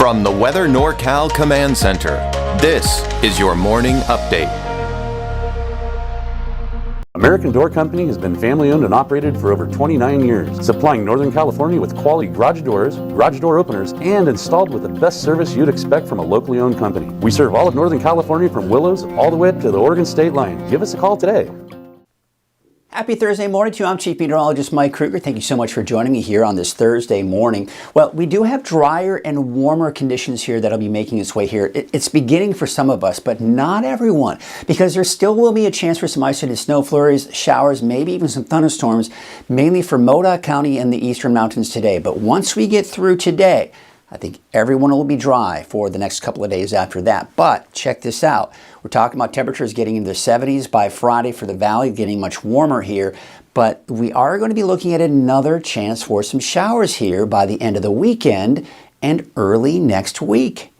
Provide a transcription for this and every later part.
From the Weather NorCal Command Center, this is your morning update. American Door Company has been family-owned and operated for over 29 years, supplying Northern California with quality garage doors, garage door openers, and installed with the best service you'd expect from a locally owned company. We serve all of Northern California from Willows all the way to the Oregon state line. Give us a call today. Happy Thursday morning to you. I'm Chief Meteorologist Mike Krueger. Thank you so much for joining me here on this Thursday morning. Well, we do have drier and warmer conditions here that'll be making its way here. It's beginning for some of us, but not everyone, because there still will be a chance for some isolated snow flurries, showers, maybe even some thunderstorms, mainly for Modoc County and the eastern mountains today. But once we get through today, I think everyone will be dry for the next couple of days after that. But check this out. We're talking about temperatures getting into the 70s by Friday for the valley, getting much warmer here. But we are going to be looking at another chance for some showers here by the end of the weekend and early next week.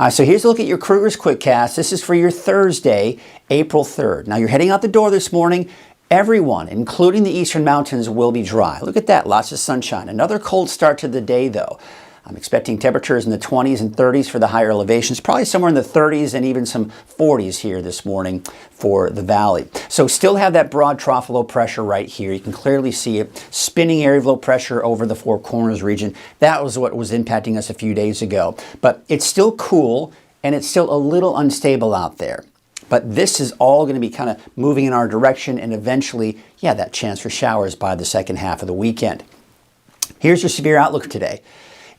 So here's a look at your Krueger's Quickcast. This is for your Thursday, April 3rd. Now you're heading out the door this morning. Everyone, including the eastern mountains, will be dry. Look at that, lots of sunshine. Another cold start to the day though. I'm expecting temperatures in the 20s and 30s for the higher elevations, probably somewhere in the 30s and even some 40s here this morning for the valley. So still have that broad trough low pressure right here. You can clearly see it. Spinning area of low pressure over the Four Corners region. That was what was impacting us a few days ago. But it's still cool and it's still a little unstable out there. But this is all going to be kind of moving in our direction and eventually, yeah, that chance for showers by the second half of the weekend. Here's your severe outlook today.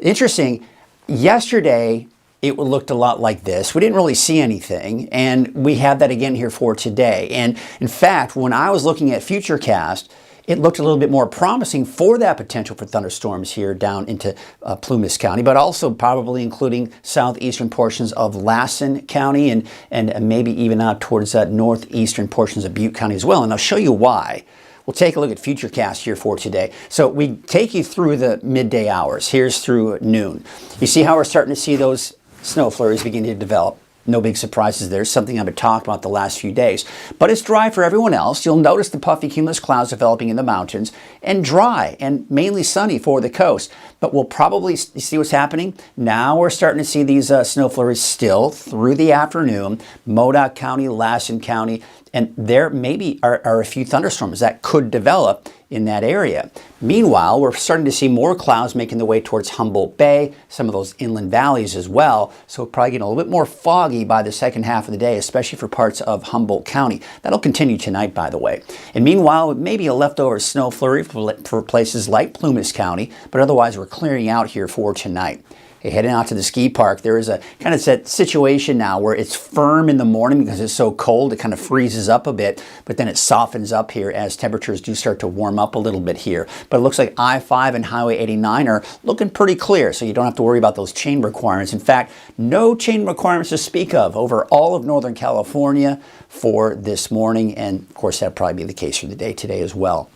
Interesting, yesterday it looked a lot like this. We didn't really see anything, and we have that again here for today. And in fact, when I was looking at Futurecast, it looked a little bit more promising for that potential for thunderstorms here down into Plumas County, but also probably including southeastern portions of Lassen County and maybe even out towards northeastern portions of Butte County as well. And I'll show you why. We'll take a look at Futurecast here for today. So we take you through the midday hours. Here's through noon. You see how we're starting to see those snow flurries begin to develop. No big surprises there. Something I've been talking about the last few days. But it's dry for everyone else. You'll notice the puffy cumulus clouds developing in the mountains and dry and mainly sunny for the coast. But we'll probably see what's happening. Now we're starting to see these snow flurries still through the afternoon. Modoc County, Lassen County, and there maybe are a few thunderstorms that could develop in that area. Meanwhile, we're starting to see more clouds making their way towards Humboldt Bay, some of those inland valleys as well. So we're probably getting a little bit more foggy by the second half of the day, especially for parts of Humboldt County. That'll continue tonight, by the way. And meanwhile, maybe a leftover snow flurry for places like Plumas County, but otherwise we're clearing out here for tonight. Hey, heading out to the ski park, there is a kind of that situation now where it's firm in the morning because it's so cold, it kind of freezes up a bit, but then it softens up here as temperatures do start to warm up a little bit here. But it looks like I-5 and Highway 89 are looking pretty clear, so you don't have to worry about those chain requirements. In fact, no chain requirements to speak of over all of Northern California for this morning, and of course that'll probably be the case for the day today as well.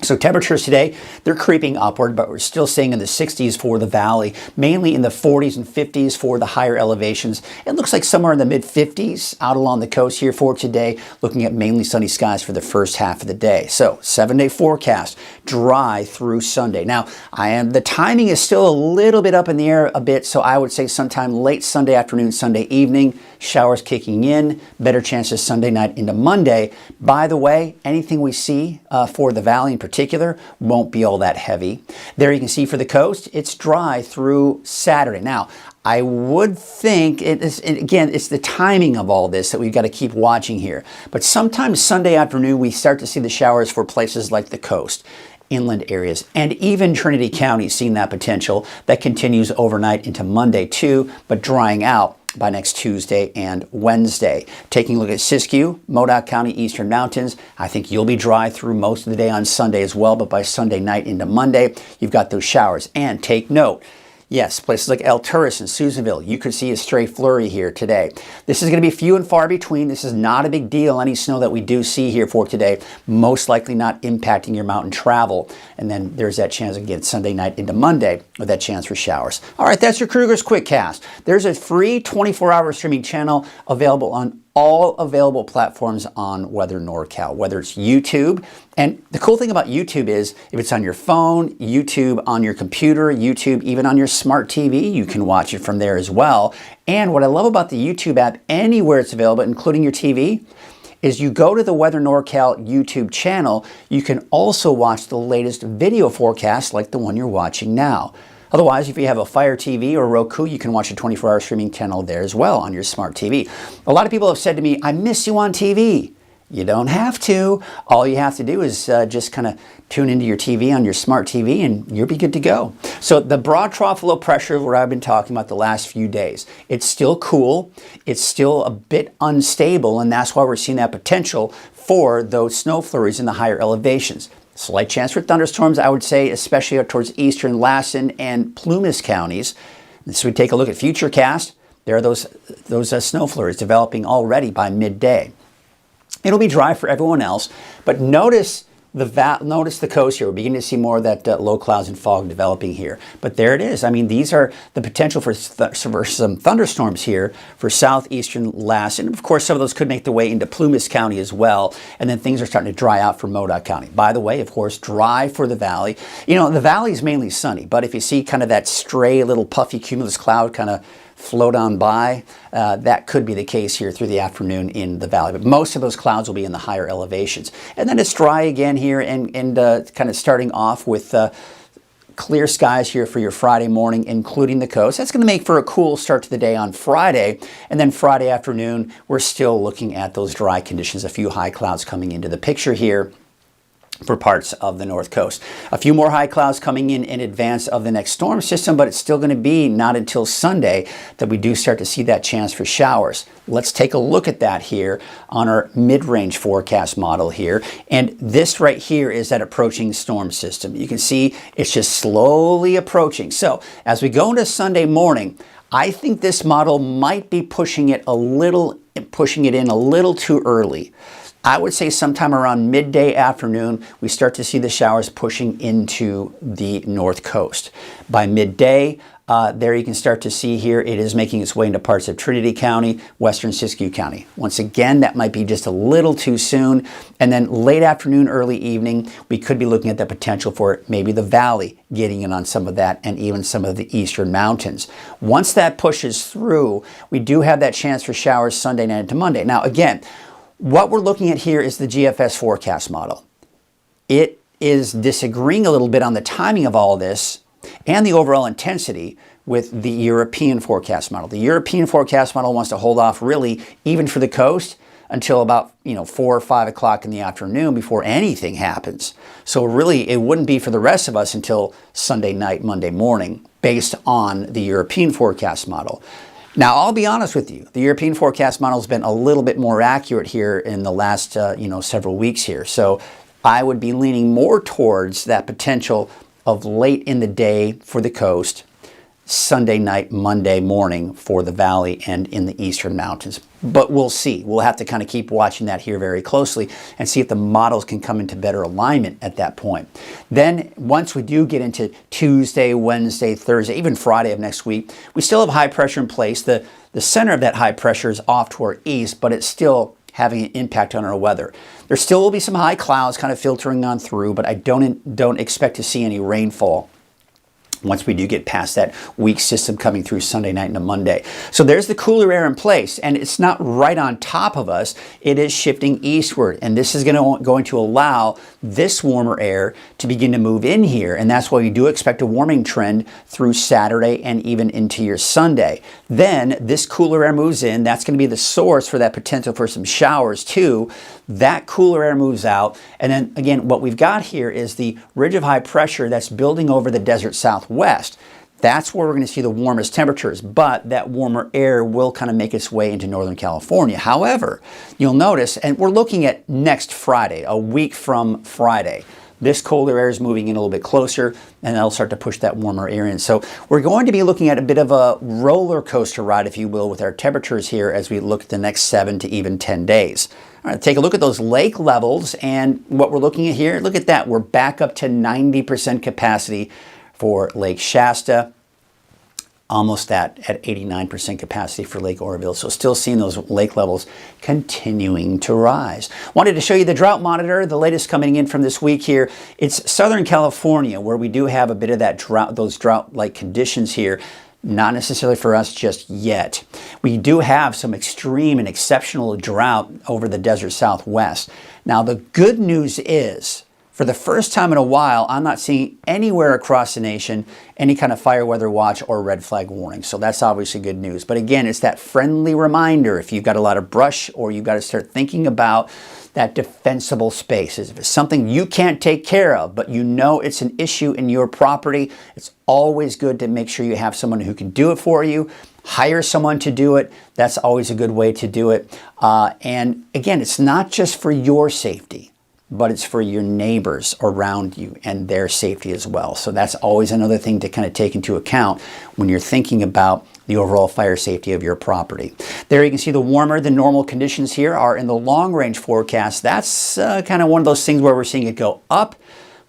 So temperatures today, they're creeping upward, but we're still staying in the 60s for the valley, mainly in the 40s and 50s for the higher elevations. It looks like somewhere in the mid-50s out along the coast here for today, looking at mainly sunny skies for the first half of the day. So 7-day forecast, dry through Sunday. Now, the timing is still a little bit up in the air a bit, so I would say sometime late Sunday afternoon, Sunday evening, showers kicking in, better chances Sunday night into Monday. By the way, anything we see for the valley in particular won't be all that heavy. There you can see for the coast, it's dry through Saturday. Now, I would think, again, it's the timing of all this that we've got to keep watching here. But sometime Sunday afternoon, we start to see the showers for places like the coast, inland areas, and even Trinity County seeing that potential. That continues overnight into Monday too, but drying out by next Tuesday and Wednesday. Taking a look at Siskiyou, Modoc County, Eastern Mountains, I think you'll be dry through most of the day on Sunday as well, but by Sunday night into Monday, you've got those showers. And take note, yes, places like El Turris and Susanville, you could see a stray flurry here today. This is going to be few and far between. This is not a big deal. Any snow that we do see here for today, most likely not impacting your mountain travel. And then there's that chance again Sunday night into Monday with that chance for showers. All right, that's your Krueger's Quickcast. There's a free 24-hour streaming channel available on all available platforms on Weather NorCal, whether it's YouTube. And the cool thing about YouTube is if it's on your phone, YouTube on your computer, YouTube even on your smart TV, you can watch it from there as well. And what I love about the YouTube app, anywhere it's available, including your TV, is you go to the Weather NorCal YouTube channel, you can also watch the latest video forecast like the one you're watching now. Otherwise, if you have a Fire TV or Roku, you can watch a 24-hour streaming channel there as well on your smart TV. A lot of people have said to me, I miss you on TV. You don't have to. All you have to do is just kind of tune into your TV on your smart TV and you'll be good to go. So the broad trough low pressure, what I've been talking about the last few days, it's still cool. It's still a bit unstable, and that's why we're seeing that potential for those snow flurries in the higher elevations. Slight chance for thunderstorms, I would say, especially up towards eastern Lassen and Plumas counties. So we take a look at Futurecast. There are those snow flurries developing already by midday. It'll be dry for everyone else, but notice the coast here. We're beginning to see more of that low clouds and fog developing here. But there it is. I mean, these are the potential for some thunderstorms here for southeastern Lassen. Of course, some of those could make their way into Plumas County as well. And then things are starting to dry out for Modoc County. By the way, of course, dry for the valley. You know, the valley is mainly sunny, but if you see kind of that stray little puffy cumulus cloud kind of float on by, that could be the case here through the afternoon in the valley. But most of those clouds will be in the higher elevations. And then it's dry again here and kind of starting off with clear skies here for your Friday morning, including the coast. That's going to make for a cool start to the day on Friday. And then Friday afternoon, we're still looking at those dry conditions, a few high clouds coming into the picture here for parts of the north coast. A few more high clouds coming in advance of the next storm system, but it's still going to be not until Sunday that we do start to see that chance for showers. Let's take a look at that here on our mid-range forecast model here. And this right here is that approaching storm system. You can see it's just slowly approaching. So as we go into Sunday morning, I think this model might be pushing it in a little too early. I would say sometime around midday afternoon, we start to see the showers pushing into the north coast. By midday, there you can start to see here, it is making its way into parts of Trinity County, western Siskiyou County. Once again, that might be just a little too soon. And then late afternoon, early evening, we could be looking at the potential for maybe the valley getting in on some of that and even some of the eastern mountains. Once that pushes through, we do have that chance for showers Sunday night into Monday. Now, again, what we're looking at here is the GFS forecast model. It is disagreeing a little bit on the timing of all this and the overall intensity with the European forecast model. The European forecast model wants to hold off really even for the coast until about 4 or 5 o'clock in the afternoon before anything happens. So really it wouldn't be for the rest of us until Sunday night, Monday morning based on the European forecast model. Now, I'll be honest with you, the European forecast model has been a little bit more accurate here in the last, several weeks here. So I would be leaning more towards that potential of late in the day for the coast, Sunday night, Monday morning for the valley and in the eastern mountains. But we'll see. We'll have to kind of keep watching that here very closely and see if the models can come into better alignment at that point. Then once we do get into Tuesday, Wednesday, Thursday, even Friday of next week, we still have high pressure in place. The center of that high pressure is off to our east, but it's still having an impact on our weather. There still will be some high clouds kind of filtering on through, but I don't expect to see any rainfall once we do get past that weak system coming through Sunday night into Monday. So there's the cooler air in place, and it's not right on top of us. It is shifting eastward, and this is going to allow this warmer air to begin to move in here, and that's why we do expect a warming trend through Saturday and even into your Sunday. Then this cooler air moves in. That's going to be the source for that potential for some showers too. That cooler air moves out, and then again, what we've got here is the ridge of high pressure that's building over the desert southwest. That's where we're going to see the warmest temperatures, but that warmer air will kind of make its way into Northern California. However, you'll notice, and we're looking at next Friday, a week from Friday, this colder air is moving in a little bit closer, and that'll start to push that warmer air in. So we're going to be looking at a bit of a roller coaster ride, if you will, with our temperatures here as we look at the next 7 to even 10 days. All right, take a look at those lake levels, and what we're looking at here, look at that. We're back up to 90% capacity for Lake Shasta almost at 89% capacity for Lake Oroville. So still seeing those lake levels continuing to rise. Wanted to show you the drought monitor, the latest coming in from this week here. It's Southern California where we do have a bit of that drought, those drought-like conditions here. Not necessarily for us just yet. We do have some extreme and exceptional drought over the desert Southwest. Now the good news is, for the first time in a while, I'm not seeing anywhere across the nation any kind of fire weather watch or red flag warning. So that's obviously good news. But again, it's that friendly reminder if you've got a lot of brush or you've got to start thinking about that defensible space. If it's something you can't take care of, but you know it's an issue in your property, it's always good to make sure you have someone who can do it for you. Hire someone to do it. That's always a good way to do it. And again, it's not just for your safety, but it's for your neighbors around you and their safety as well. So that's always another thing to kind of take into account when you're thinking about the overall fire safety of your property. There you can see the warmer than normal conditions here are in the long range forecast. That's kind of one of those things where we're seeing it go up.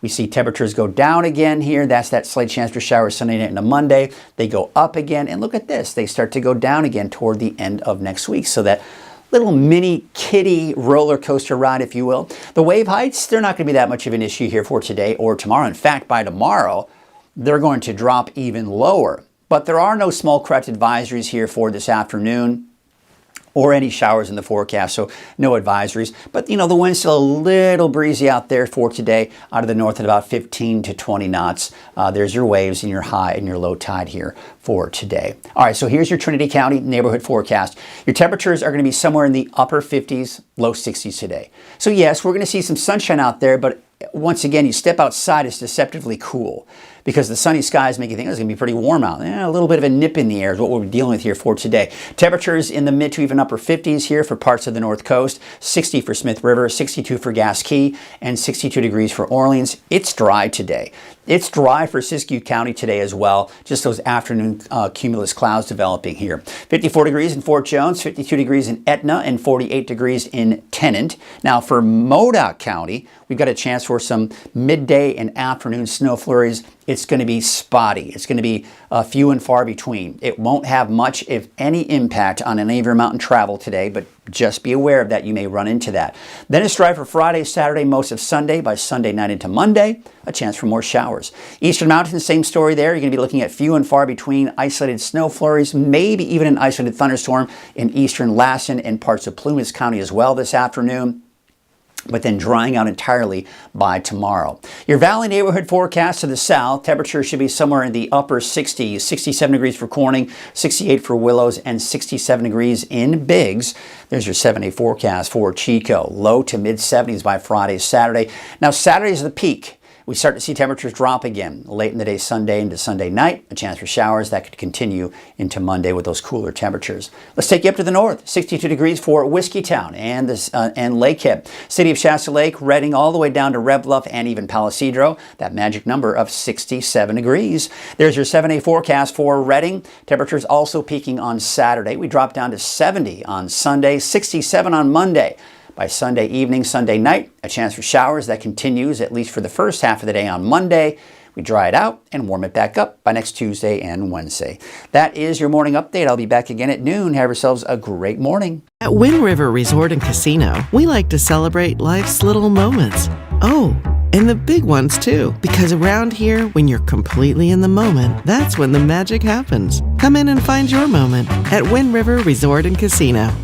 We see temperatures go down again here. That's that slight chance for showers Sunday night into Monday. They go up again. And look at this. They start to go down again toward the end of next week. So that little mini kiddie roller coaster ride, if you will. The wave heights, they're not going to be that much of an issue here for today or tomorrow. In fact, by tomorrow, they're going to drop even lower. But there are no small craft advisories here for this afternoon or any showers in the forecast, so no advisories. But you know, the wind's still a little breezy out there for today, out of the north at about 15 to 20 knots. There's your waves and your high and your low tide here for today. All right, so here's your Trinity County neighborhood forecast. Your temperatures are going to be somewhere in the upper 50s, low 60s today. So yes, we're going to see some sunshine out there, but once again, you step outside, it's deceptively cool because the sunny skies make you think it's going to be pretty warm out. A little bit of a nip in the air is what we're dealing with here for today. Temperatures in the mid to even upper 50s here for parts of the North Coast, 60 for Smith River, 62 for Gas Key, and 62 degrees for Orleans. It's dry today. It's dry for Siskiyou County today as well. Just those afternoon cumulus clouds developing here. 54 degrees in Fort Jones, 52 degrees in Etna, and 48 degrees in Tennant. Now for Modoc County, we've got a chance for some midday and afternoon snow flurries. It's going to be spotty. It's going to be few and far between. It won't have much, if any, impact on any of your mountain travel today, but just be aware of that. You may run into that. Then it's dry for Friday, Saturday, most of Sunday. By Sunday night into Monday, a chance for more showers. Eastern Mountains, same story there. You're going to be looking at few and far between isolated snow flurries, maybe even an isolated thunderstorm in eastern Lassen and parts of Plumas County as well this afternoon, but then drying out entirely by tomorrow. Your valley neighborhood forecast to the south, temperatures should be somewhere in the upper 60s, 67 degrees for Corning, 68 for Willows, and 67 degrees in Biggs. There's your 7-day forecast for Chico. Low to mid 70s by Friday, Saturday. Now Saturday's the peak. We start to see temperatures drop again late in the day Sunday into Sunday night. A chance for showers that could continue into Monday with those cooler temperatures. Let's take you up to the north. 62 degrees for Whiskeytown and Lakehead. City of Shasta Lake, Redding, all the way down to Red Bluff and even Palisadro. That magic number of 67 degrees. There's your 7-day forecast for Redding. Temperatures also peaking on Saturday. We drop down to 70 on Sunday, 67 on Monday. By Sunday evening, Sunday night, a chance for showers that continues at least for the first half of the day on Monday. We dry it out and warm it back up by next Tuesday and Wednesday. That is your morning update. I'll be back again at noon. Have yourselves a great morning. At Wind River Resort and Casino, we like to celebrate life's little moments. Oh, and the big ones too. Because around here, when you're completely in the moment, that's when the magic happens. Come in and find your moment at Wind River Resort and Casino.